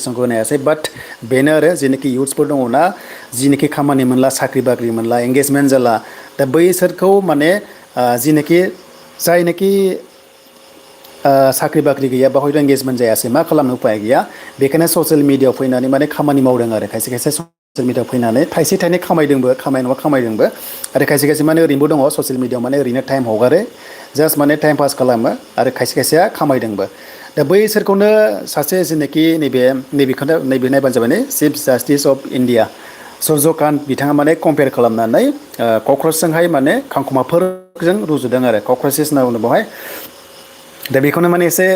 नटिफिकेसनखौ होनायासै बाट बेनो आरो जेनाखि इयुथ्सफोर दङ ना जिनाखि खामानि मोनला साख्रि बाख्रि मोनला एंगेजमेंट जाला दा बैसोरखौ माने जिनाखि जायनाखि साख्रि बाख्रि गैया बा हयथ' एंगेजमेंट जायासै मा खालामनो उपाय गैया बेखायनो ससियेल मिडियायाव फैनानै माने खामानि मावदों आरो खायसे खायसे ससियेल मिडियायाव फैनानै थाइसे थाइनै खामायदोंबो खामाय नङा खामायदोंबो आरो खायसे खायसे माने ओरैनोबो दङ ससियेल मिडियायाव माने ओरैनो टाइम हगारो जास्ट माने टाइम पास खालामो आरो खायसे खायसेया खामायदोंबो दा बैसोरखौनो सासे जेनाखि नैबेखौनो नैबे नायबानो जाबाय चिफ जास्टिस अफ इण्डिया सुर्यकान्त बिथाङा माने कम्पेयार खालामनानै क'क्राझजोंहाय माने खांखमाफोरजों रुजुदों आरो क'क्राझेस होनना बुङो बेवहाय दा बेखौनो माने एसे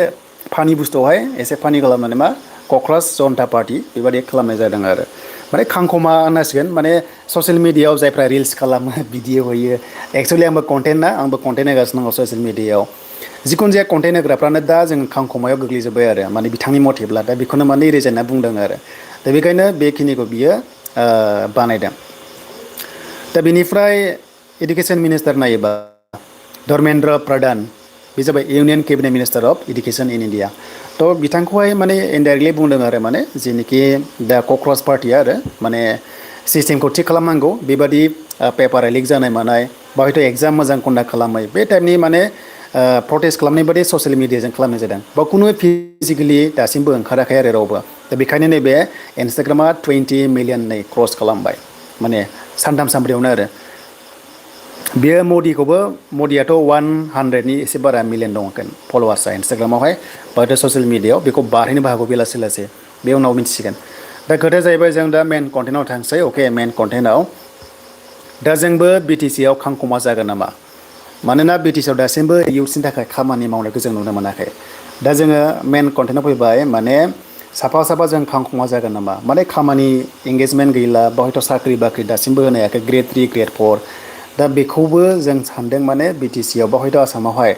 फानि बुस्थुआवहाय एसे फानि खालामनानै मा क'क्राझ जनता पार्टी बेबादि खालामनाय जादों आरो माने खांखमा होननांसिगोन माने ससियेल मिडियायाव जायफ्रा रिल्स खालामो भिडिअ होयो एक्सुवेलि आंबो कन्टेन्ट ना आंबो कन्टेन्ट होगासिनो दङ ससियेल मिडियायाव जिखुनु जाया कन्टेन्ट होग्राफ्रानो दा जों खांखमायाव गोग्लैजोब्बाय आरो माने बिथांनि मथेब्ला दा बेखौनो माने रिजाइनआ बुंदों आरो दा बेखायनो बेखिनिखौ बियो बानायदों दा बेनिफ्राय इडुकेसन मिनिस्टार नायोबा धर्मेन्द्र प्रधान बे जाबाय union cabinet minister of education in India थ' बिथांखौहाय माने इनडाइरेक्टलि बुंदों आरो माने जेनोखि दा क'क्राझ पार्टिया आरो माने सिस्टेमखौ थिग खालामनांगौ बेबादि पेपार लिक जानाय मानाय बा हयथ' एग्जाम मोजां कन्डाक्ट खालामनाय बे टाइपनि माने प्रटेस्ट खालामनाय बादि ससियेल मिडियाजों खालामनाय जादों बा खुनु फिजिकेलि दासिमबो ओंखाराखै आरो रावबो दा बेखायनो नैबे इन्सटाग्रामा 20 मिलियन क्रस खालामबाय माने सानथाम सानब्रैयावनो आरो बेयो मदियाथ' 100नि एसे बारा मिलियन दङ फल'वार्सआ इन्सटाग्रामावहाय बाथ' ससियेल मिडियायाव बेखौ बारहैनोबो हागौ बेलासे लासे बे उनाव मिथिसिगोन दा खोथाया जाहैबाय जों दा मेन कन्टेन्टआव थांसै अके मेन कन्टेन्टआव दा जोंबो बिटिसिआव खांखमा जागोन नामा मानोना बिटिसिआव दासिमबो इयुथ्सनि थाखाय खामानि मावनायखौ जों नुनो मोनाखै दा जोङो मेन कन्टेन्टआव फैबाय माने साफा साफा जों खांखमा जागोन नामा माने खामानि एंगेजमेन्ट गैला बा हयथ' साख्रि बाख्रि दासिमबो होनो हायाखै ग्रेड 3 ग्रेड 4 दा बेखौबो जों सानदों माने बिटिसिआव बा हयथ' आसामावहाय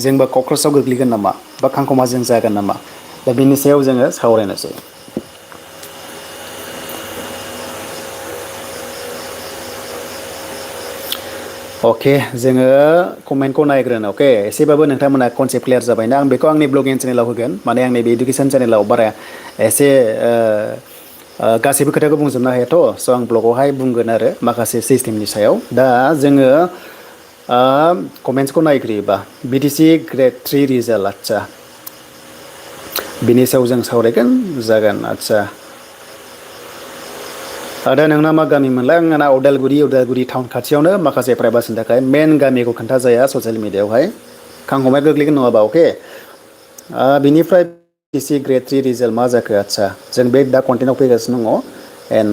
जोंबो क'क्राझआव गोग्लैगोन नामा बा खांखमा जों जागोन नामा दा बेनि सायाव जोङो सावरायनोसै अके जोङो कमेन्टखौ नायग्रोनो अके एसेबाबो नोंथांमोना कनसेप्ट क्लियार जाबायना आं बेखौ आंनि ब्लगिं चेनेलाव होगोन माने आंनि बे इडुकेसन चेनेलाव बारा एसे गासैबो खोथाखौ बुंजोबनो हायाथ' स' आं ब्लगावहाय बुंगोन आरो माखासे सिस्टेमनि सायाव दा जोङो कमेन्ट्सखौ नायग्रोयोबा बिटिसि ग्रेड 3 रिजाल्ट आदसा बिनि सायाव जों सावरायगोन जागोन आदसा दा नोंना मा गामि मोनलाय आंना उदालगुरि टाउन खाथियावनो माखासे प्राइभासिनि थाखाय मेन गामिखौ खोन्था जाया ससियेल मिडियायावहाय खांखमाया गोग्लैगोन नङाबा अके बिनिफ्राय बिटिसि ग्रेड 3 रिजाल्ट मा जाखो आदसा जों बे दा कन्टेन्टआव फैगासिनो दङ एन्ड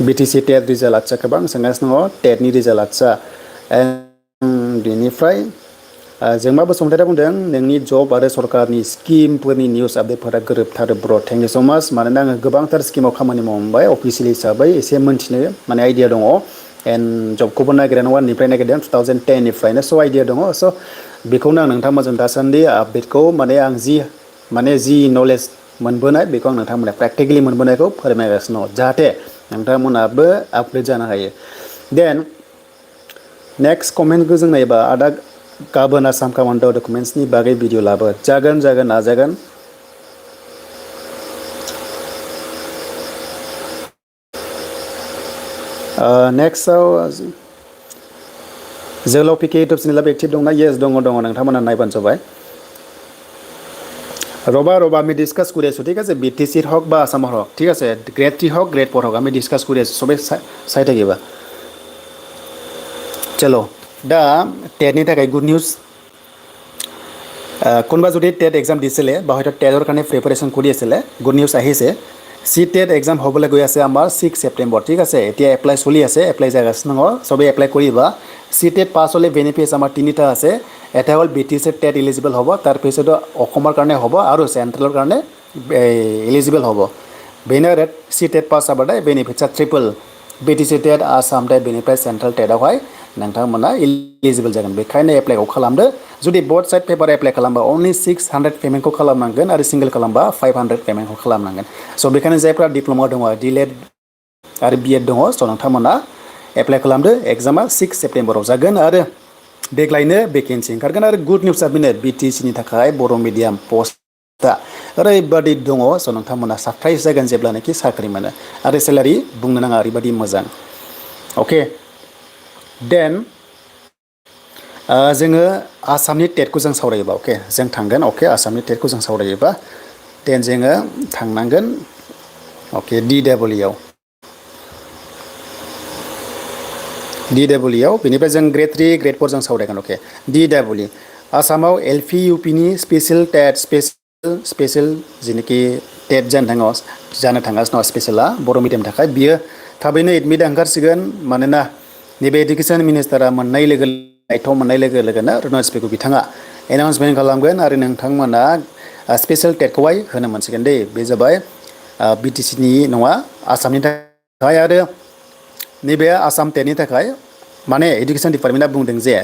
बिटिसि टेट रिजाल्ट आदसा गोबां सोंगासिनो दङ टेटनि रिजाल्ट आदसा एन्ड बेनिफ्राय जों मा बसुमतारिया बुंदों नोंनि जब आरो सरकारनि स्किमफोरनि निउस आपडेटफोरा गोरोबथारो ब्र थेंक इउ स' माच मानोना आङो गोबांथार स्किमाव खामानि मावबाय अफिसियेल हिसाबै एसे मोनथिनो माने आइडिया दङ एन्ड जबखौबो नागिरनाय नङा निफ्राय नागिरदों 2010निफ्रायनो स' आइडिया दङ स' बेखौनो आं नोंथांमोनजों दासान्दि आपडेटखौ माने आं जि नलेज मोनबोनाय बेखौ आं नोंथांमोना प्रेक्टिकेलि मोनबोनायखौ फोरमायगासिनो दङ जाहाथे नोंथांमोनाबो आपग्रेड जानो हायो देन नेक्स्ट कमेन्टखौ जों नायोबा आदा गाबोन आसाम कामान्ड' डकुमेन्ट्सनि बागै भिडिअ लाबो जागोन नाजागोन नेक्स्टआव जोहोलाव पिके इउटुब चेनेलाबो एक्टिभ दंना येस दङ नोंथांमोना नायबानो जाबाय रबा আমি ডিসকাস করে আছো ঠিক আছে বিটিসির হোক বা আসামৰ হোক ঠিক আছে গ্রেড 3 হোক গ্রেড 4 হোক আমি ডিসকাস করে আছো সবে চাই থাকিবা চলো दा टेटनि थाखाय गुड निउज কোনোবা যদি टेट एग्जाम দিছিলে বা হয়তো टेटৰ কাৰণে প্ৰিপাৰেচন কৰি আছিলে গুড নিউজ আহিছে সি टेट एग्जाम হ'বলৈ গৈ আছে আমাৰ 6 সেপ্টেম্বৰ ঠিক আছে এতিয়া এপ্লাই চলি আছে এপ্লাই জাগাছ নঙ সবে এপ্লাই কৰিবা সি टेट পাছ হ'লে বেনিফিটছ আমাৰ তিনিটা আছে এটা হ'ল বিটিসি टेट এলিজিবল হ'ব তাৰ পিছত অসমৰ কাৰণে হ'ব আৰু সেন্ট্ৰেলৰ কাৰণে এলিজিবল হ'ব বেনাৰ সি टेट পাছ হ'বাday বেনিফিটছ ট্ৰিপল বিটিসি टेट आसाम टेट बेनिफ्राय सेन्ट्रेल टेटआवहाय नोंथांमोना एलिजिबल जागोन बेखायनो एप्लाइखौ खालामदो जुदि बोथ साइड पेपार एप्लाइ खालामबा ओनलि 600 पेमेन्टखौ खालामनांगोन आरो सिंगल खालामबा 500 पेमेन्टखौ खालामनांगोन स' बेखायनो जायफ्रा डिप्ल'मा दङ डिलेड आरो बिएड दङ स' नोंथांमोना एप्लाइ खालामदो एग्जामा 6 सेप्टेम्बराव जागोन आरो देग्लायनो भेकेन्सि ओंखारगोन आरो गुड निउसआ बेनो बिटिसिनि थाखाय बर' मिडियाम पस्ट दा ओरैबादि दङ स' नोंथांमोना सारप्राइज जागोन जेब्लानाखि साख्रि मोनो आरो सेलारि बुंनो नाङा ओरैबादि मोजां अके देन जोङो आसामनि टेटखौ जों सावरायोबा अके जों थांगोन अके आसामनि टेटखौ जों सावरायोबा देन जोङो थांनांगोन अके DEआव बेनिफ्राय जों ग्रेड 3 ग्रेड 4 जों सावरायगोन अके DEE आसामाव LP UPनि स्पेसियेल जेनोखि टेट जानो थांगासिनो दङ स्पेसियेला बर' मिडियामनि थाखाय बियो थाबैनो एडमिट ओंखारसिगोन मानोना नैबे एडुकेसन मिनिस्टारा मोननाय दायथ' मोननाय लोगो लोगोनो रुनज पेगु बिथाङा एनाउन्समेन्ट खालामगोन आरो नोंथांमोना स्पेसियेल टेटखौहाय होनो मोनसिगोन दे बे जाबाय BTCनि नङा आसामनि थाखाय आरो नैबे आसाम टेटनि थाखाय माने एडुकेसन डिपार्टमेन्टआ बुंदों जे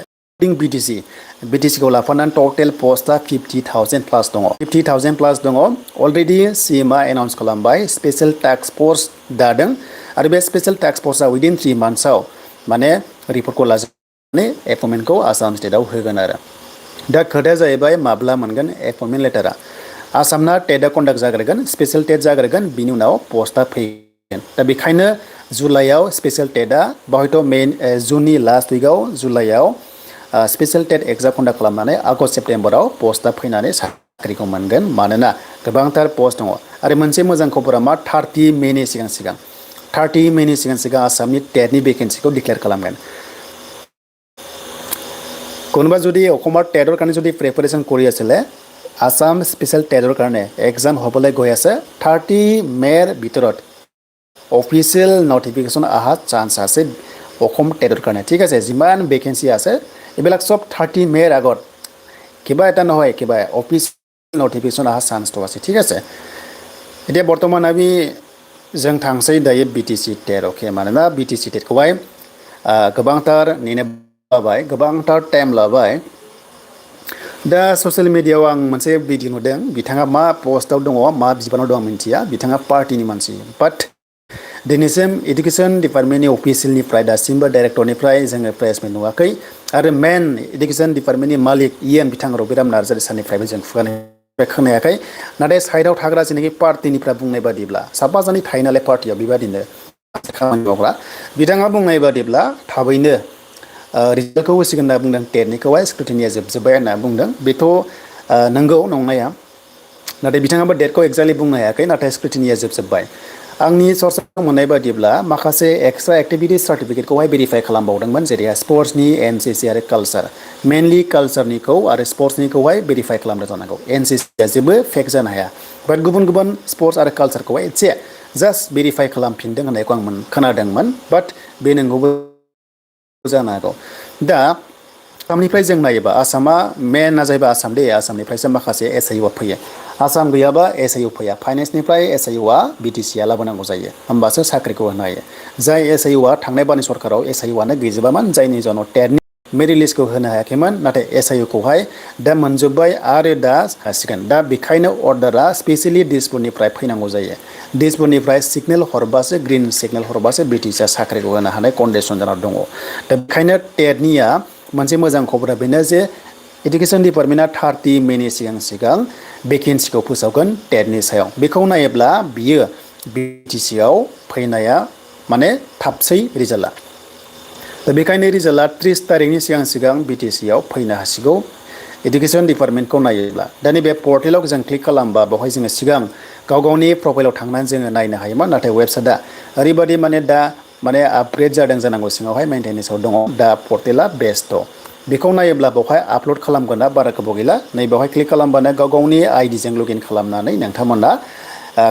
BTCखौ लाफानानै टटेल पस्टआ 50,000 प्लास दङ 50,000 प्लास दङ अलरेडि CMआ एनाउन्स खालामबाय स्पेसियेल टास्क फर्स दादों आरो बे स्पेसियेल टास्क फर्सआ उइदिन 3 मान्थ्सआव माने रिपर्टखौ लाजोबनानै एपइन्टमेन्टखौ आसाम स्टेटआव होगोन आरो दा खोथाया जाहैबाय माब्ला मोनगोन एपइन्टमेन्ट लेटारा आसामना टेटआ कन्डाक्ट जाग्रोगोन स्पेसियेल टेट जाग्रोगोन बिनि उनाव पस्टआ फैगोन दा बेखायनो जुलाइआव स्पेसियेल टेटआ बाहायथ' जुननि लास्ट उइकआव जुलाइआव स्पेसियेल टेट एग्जाम कन्डाक्ट खालामनानै आगष्ट सेप्तेम्बराव पस्टआ फैनानै साख्रिखौ मोनगोन मानोना गोबांथार पस्ट दङ आरो मोनसे मोजां खबरा मा 30 मेनि सिगां आसामनि टेटनि भेकेन्सिखौ डिक्लेयार खालामगोन কোনোবা যদি অসমৰ টেটৰ কাৰণে যদি প্ৰিপাৰেশ্যন কৰি আছিলে আসাম স্পেচিয়েল টেটৰ কাৰণে এক্সাম হ'বলৈ গৈ আছে 30 মেৰ ভিতৰত অফিচিয়েল নটিফিকেশ্যন অহা চান্স আছে অসম টেটৰ কাৰণে ঠিক আছে যিমান ভেকেন্সি আছে এইবিলাক সব 30 মেৰ আগত কিবা এটা নহয় কিবা অফিচিয়েল নটিফিকেশ্যন অহা চান্সটো আছে ঠিক আছে এতিয়া বৰ্তমান আমি जों थांसै दायो BTC टेट अके मानोना BTC टेटखौहाय गोबांथार नेनो बाय गोबांथार टाइम लाबाय दा ससियेल मिडियायाव आं मोनसे भिडिअ नुदों बिथाङा मा पस्टआव दङ मा बिबानाव दं मिन्थिया बिथाङा पार्टिनि मानसि बाट दिनैसिम एडुकेसन डिपार्टमेन्टनि अफिसियेलनिफ्राय दासिमबो डाइरेक्टरनिफ्राय जोङो प्लेसमेन्ट नुवाखै आरो मेन एडुकेसन डिपार्टमेन्टनि मालिक बिथां रबिराम नार्जारि सारनिफ्रायबो जों खुगानिफ्राय खोनायाखै नाथाय साइडआव थाग्रा जेनाखि पार्टिनिफ्राय बुंनाय बादिब्ला साफा सानै थायो नालाय पार्टियाव बेबादिनो खामानि मावग्रा बिथाङा बुंनाय बादिब्ला थाबैनो रिजाल्टखौ होसिगोन होनना बुंदों टेटनिखौहाय स्क्रुटिनिया जोबजोब्बाय होनना बुंदों बेथ' नंगौ नंनाया नाथाय बिथाङाबो डेटखौ एक्जेक्टलि बुंनो हायाखै नाथाय स्क्रुटिनिया जोबजोब्बाय आंनि सर्सआव मोननाय बादिब्ला माखासे एक्सट्रा एक्टिभिटि सार्टिफिकेटखौहाय भेरिफाइ खालामबावदोंमोन जेरैहाय स्पर्ट्सनि NCC आरो कालचार मेनलि कालचारनिखौ आरो स्पर्ट्सनिखौहाय भेरिफाइ खालामनो जानांगौ NCCआ जेबो फेक जानो हाया बाट गुबुन गुबुन स्पर्ट्स आरो कालचारखौहाय एसे जास्ट भेरिफाइ खालामफिनदों होननायखौ आं खोनादोंमोन बाट बे नंगौबो जानो हागौ दा आसामनिफ्राय जों नायोबा आसामा मेनआ जाहैबाय आसाम दे आसामनिफ्रायसो माखासे SIU फैयो आसाम गैयाबा SIU फैया फाइनेन्सनिफ्राय SIUआ BTCआ लाबोनांगौ जायो होमबासो साख्रिखौ होनो हायो जाय SIUआ थांनाय बारनि सरकाराव SIUआनो गैजोबामोन जायनि जाहोनाव टेटनि मेरिट लिस्टखौ होनो हायाखैमोन नाथाय SIUखौहाय दा मोनजोब्बाय आरो दा हासिगोन दा बेखायनो अर्डारा स्पेसियेलि दिसपुरनिफ्राय फैनांगौ जायो दिसपुरनिफ्राय सिगनेल हरबासो ग्रिन सिगनेल हरबासो BTCआ साख्रिखौ होनो हानाय कन्डिसन जाना दङ दा बेखायनो टेटनिया मोनसे मोजां खबरा बेनो जे एडुकेसन डिपार्टमेन्टआ 30 मेनि सिगां भेकेन्सिखौ फोसावगोन टेटनि सायाव बेखौ नायोब्ला बियो BTCआव फैनाया माने थाबसै रिजाल्टआ दा बेखायनो रिजाल्टआ 30 तारिखनि सिगां BTCआव फैनो हासिगौ एडुकेसन डिपार्टमेन्टखौ नायोब्ला दा नैबे पर्टेलाव जों क्लिक खालामबा बेवहाय जोङो सिगां गाव-गावनि प्रफाइलाव थांनानै जोङो नायनो हायोमोन नाथाय वेबसाइटआ ओरैबादि माने आपग्रेड जादों जानांगौ सिङावहाय मेइनटेनेन्सआव दङ दा पर्टेला बेस्ट बेखौ नायोब्ला बेवहाय आपल'ड खालामगोना बारा गोबाव गैला नै बेवहाय क्लिक खालामबानो गाव-गावनि आइडिजों लगइन खालामनानै नोंथांमोना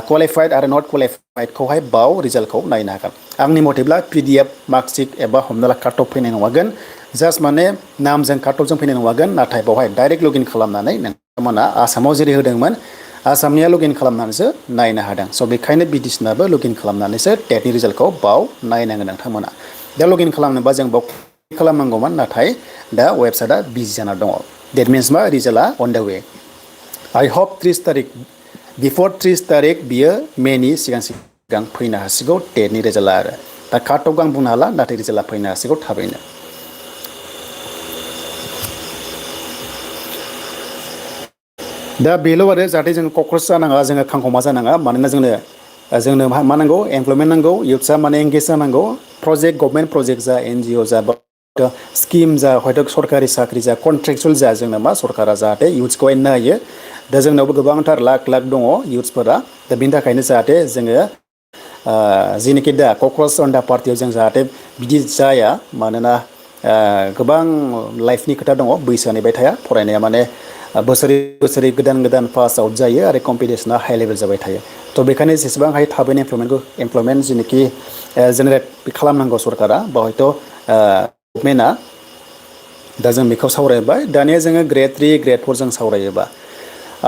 क्वालिफाइड आरो नट क्वालिफाइडखौहाय बाव रिजाल्टखौ नायनो हागोन आंनि मथेब्ला PDF मार्कशीट एबा हमना ला काट अफ फैनाय नङागोन जास्ट माने नामजों काट अफजों फैनाय नङागोन नाथाय बेवहाय डाइरेक्ट लगइन खालामनानै नोंथांमोना आसामाव जेरै होदोंमोन आसामनिया लगइन खालामनानैसो नायनो हादों स' बेखायनो BTCनाबो लगइन खालामनानैसो टेटनि रिजाल्टखौ बाव नायनांगोन नोंथांमोना दा लगइन खालामनोबा जों बाव खालामनांगौमोन नाथाय दा वेबसाइटआ बिजि जाना दङ डेट मिन्स मा रिजाल्टआ on the way I hope 30 तारिख बिफोर 30 तारिख बियो मेनि सिगां फैनो हासिगौ टेटनि रिजाल्टआ आरो दा काट अफ आं बुंनो हाला नाथाय रिजाल्टआ फैनो हासिगौ थाबैनो दा बेल' आरो जाहाथे जों क'क्राझ जानाङा जोङो खांखमा जानाङा मानोना जोंनो मा नांगौ एमप्लयमेन्ट नांगौ इउथ्सआ माने एंगेज जानांगौ प्रजेक्ट गभर्नमेन्ट प्रजेक्ट जा एनजिअ जा स्किम जा हयथ' सरकारि साख्रि जा कन्ट्रेक्सुवेल जा जोंनो मा सरकारा जाहाथे इउथ्सखौ एननो हायो दा जोंनावबो गोबांथार लाख लाख दङ इउथ्सफोरा दा बिनि थाखायनो जाहाथे जोङो जेनोखि दा क'क्राझ जन्ता पार्टियाव जों जाहाथे बिदि जाया मानोना गोबां लाइफनि खोथा दङ बैसोआ नेबाय थाया फरायनाया माने बोसोरै बोसोरै गोदान गोदान पास आउट जायो आरो कम्पिटिसना हाई लेभेल जाबाय थायो थ' बेखायनो जेसेबां हायो थाबैनो एमप्लयमेन्ट जेनोखि जेनेरेट खालामनांगौ सरकारा बा हयथ' गभर्नमेन्टआ दा जों बेखौ सावरायबाय दानिया जोङो ग्रेड 3 ग्रेड 4 जों सावरायोबा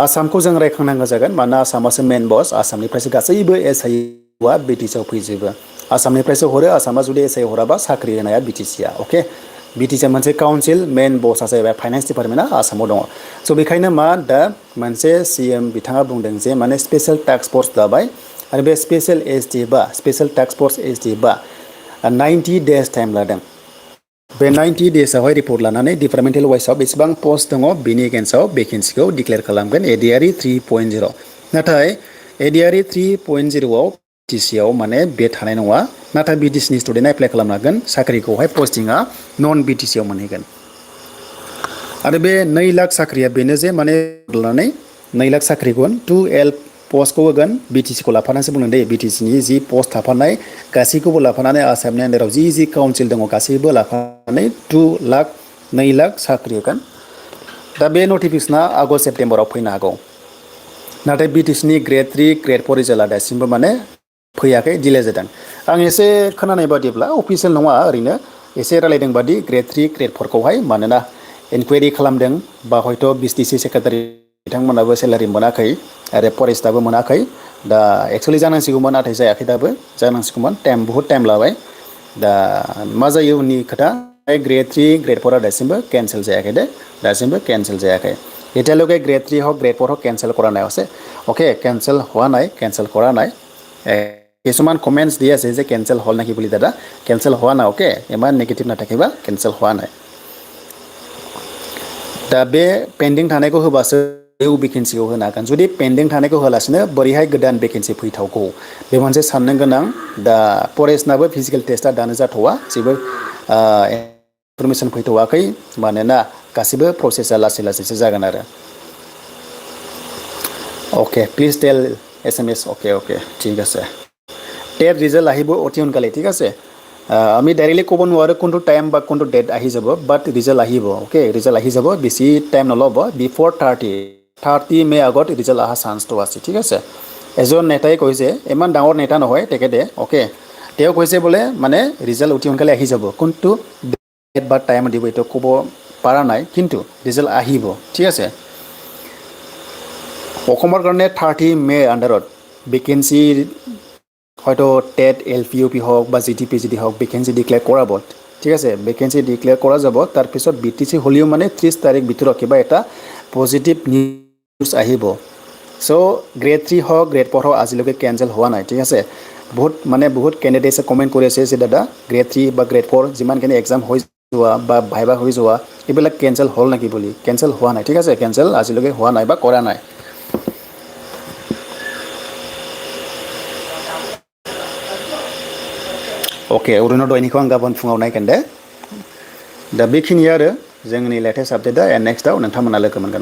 आसामखौ जों रायखांनांगौ जागोन मानोना आसामासो मेन बस आसामनिफ्रायसो गासैबो एसआइआ बिटिसिआव फैजोबो आसामनिफ्रायसो हरो आसामा जुदि एसआइ हराबा साख्रि होनाया बिटिसिआ अके बिटिसिआ मोनसे काउन्सिल मेन बसआ जाहैबाय फाइनान्स डिपार्टमेन्टआ आसामाव दङ स' बेखायनो मा दा मोनसे सिएम बिथाङा बुंदों जे माने स्पेशेल टास्क फर्स दाबाय आरो बे स्पेशेल एसटि बा स्पेशेल टास्क फर्स एसटि बा 90 डेज टाइम लादों बे 90 डेजआवहाय रिपर्ट लानानै डिपार्टमेन्टेल वाइसआव बेसेबां पस्ट दङ बेनि एगेन्स्टआव भेकेन्सिखौ डिक्लेयार खालामगोन एडिआरइ 3.0 नाथाय एडिआरइ 3.0आव बिटिसिआव माने बे थानाय नङा नाथाय बिटिसिनि स्टुडेन्टआ एप्लाइ खालामनो हागोन साख्रिखौहाय पस्टिंआ नन बिटिसिआव मोनहैगोन आरो बे 2 लाख साख्रिया बेनो जे माने लानानै 2 लाख साख्रिखौ 2L पस्टखौ होगोन बिटिसिखौ लाफानानैसो बुंदों दे बिटिसिनि जि पस्ट थाफानाय गासैखौबो लाफानानै आसामनि आन्दाराव जि काउन्सिल दङ गासैबो लाफानानै 2 लाख साख्रि होगोन दा बे नटिफिकेसना आगस्ट सेप्तेम्बराव फैनो हागौ नाथाय बिटिसिनि ग्रेड 3 ग्रेड 4 रिजाल्टआ दासिमबो माने फैयाखै डिले जादों आं एसे खोनानाय बादिब्ला अफिसियेल नङा ओरैनो एसे रायलायदों बादि ग्रेड 3 ग्रेड 4 खौहाय मानोना इनकुवेरि खालामदों बा हयथ' बिटिसि सेक्रेटारि बिथांमोनाबो सेलारि मोनाखै आरो फरेस्टआबो मोनाखै दा एक्सुवेलि जानांसिगौमोन नाथाय जायाखै दाबो जानांसिगौमोन बुहुत टाइम लाबाय दा मा जायो उननि खोथा ग्रेड 3 ग्रेड 4 दासिमबो केन्सेल जायाखै दे दासिमबो केन्सेल जायाखै এতিয়ালৈকে গ্রেড 3 হওক গ্রেড 4 হওক কেনসেল কৰা নাই আছে ওকে কেনসেল হোৱা নাই কেনসেল কৰা নাই কিছুমান কমেন্টস দি আছে যে কেনসেল হল নেকি বুলি দাদা কেনসেল হোৱা নাই ওকে ইমান নেগেটিভ নাথাকিবা কেনসেল হোৱা নাই दा बे पेन्डिं थानायखौ होबासो निउ भेकेन्सिखौ होनो हागोन जुदि पेन्डिं थानायखौ होलासिनो बोरैहाय गोदान भेकेन्सि फैथावगौ बे मोनसे साननो गोनां दा फरेस्टनाबो फिजिकेल टेस्टआ दानो जाथ'वा जेबो इनफरमेसन फैथ'वाखै मानोना गासिबो प्रसेसआ लासै लासैसो जागोन आरो ओके प्लिज टेल SMS ओके ঠিক আছে টেট ৰিজাল্ট আহিব অতি সোনকালে ঠিক আছে আমি ডাইৰেক্টলি ক'ব নোৱাৰোঁ কোনটো টাইম বা কোনটো ডেট আহি যাব বাট ৰিজাল্ট আহিব ওকে ৰিজাল্ট আহি যাব বেছি টাইম নল'ব বিফৰ 30 মে আগত ৰিজাল্ট অহা চান্সটো আছে ঠিক আছে এজন নেতাই কৈছে ইমান ডাঙৰ নেতা নহয় তেখেতে ওকে তেওঁ কৈছে বোলে মানে ৰিজাল্ট অতি সোনকালে আহি যাব কোনটো ডেট বা টাইম দিব এইটো ক'ব পৰা নাই কিন্তু ৰিজাল্ট আহিব ঠিক আছে অসমৰ কাৰণে 30 মে আণ্ডাৰত ভেকেন্সি হয়তো টেট LPUP হওক বা GTPGD হওক ভেকেন্সি ডিক্লেয়াৰ কৰাব ঠিক আছে ভেকেন্সি ডিক্লেয়াৰ কৰা যাব তাৰপিছত বিটিসি হলিও মানে 30 তাৰিখ ভিতৰত কিবা এটা পজিটিভ নিউজ আহিব সো গ্ৰেড 3 হওক গ্ৰেড 4 হওক আজিলৈকে কেনসেল হোৱা নাই ঠিক আছে বহুত ক্যান্ডিডেটছে কমেন্ট কৰি আছে যে দাদা গ্ৰেড 3 বা গ্ৰেড 4 যিমানখিনি এক্সাম হৈ যোৱা বা ভাইবা হৈ যোৱা এইবিলাক কেনসেল হল নেকি বুলি কেনসেল হোৱা নাই ঠিক আছে কেনসেল আজিলৈকে হোৱা নাই বা কৰা নাই ओके उरुनो दयनिखौ आं गाबोन फुङाव नायगोन दे दा बेखिनि आरो जोंनि लेटेस्ट आपडेटआ एन्ड नेक्स्टआव नोंथांमोना लोगो मोनगोन